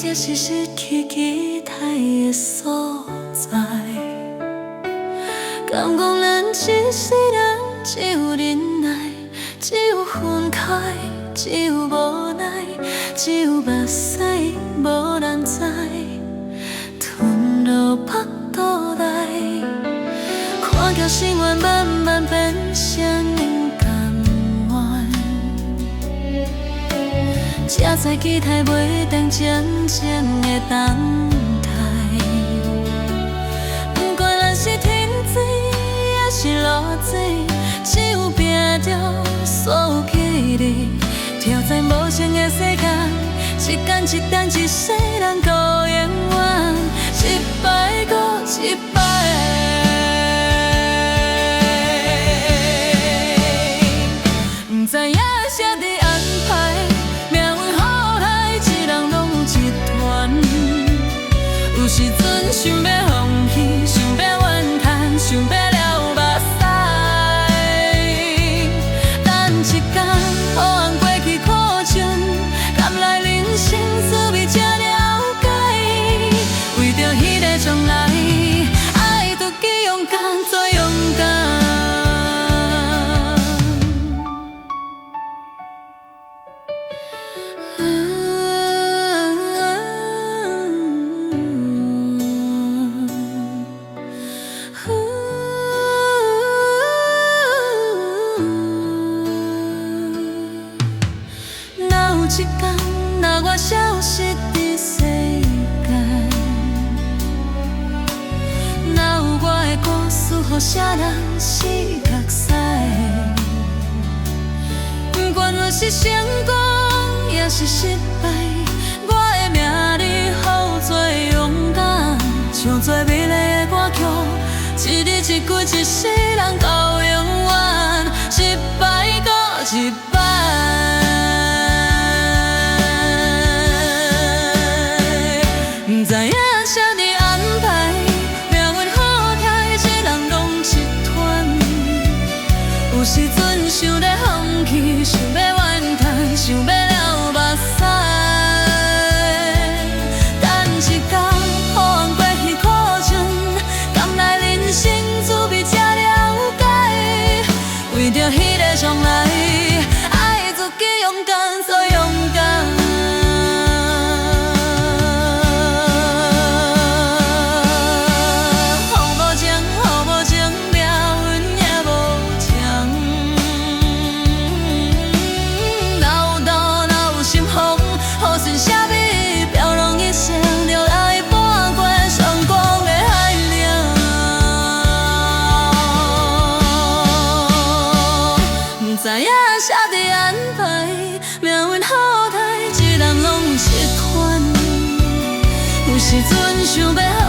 这是失去期待的所在。敢讲咱一世人只有忍耐，只有分开，只有无奈，只有目屎无人知，吞落腹肚内，看见心愿慢慢变成甘愿，才知期待袂当渐渐的等待。不管咱是天水还是落水，只有拼着所有气力，挑战无情的世界，一天一等一世人过永远，一摆搁一摆。不知影谁在安排，命运好歹，一人拢有一团。有时阵想要放弃，想要怨叹，想要流目屎。等一天，好让过去苦尽，甘来人生滋味才了解。为着彼个将来，爱自己勇敢做勇敢。一天，若我消失伫世间，哪有我的故事，予啥人是目屎？不管我是成功，也是失败，我的命里好做勇敢，唱做美丽的歌曲，一日一句，一世人到永远，一摆搁一摆。不知影谁在安排，命运好歹，一人拢一团。有时阵想要放弃，想要怨叹，想要流目屎。等一天，好让过去苦尽，甘来人生滋味才了解。为着彼个将来，爱自己勇敢做勇敢。不知影谁在安排，命运好歹，一人拢有一款。有时阵想要。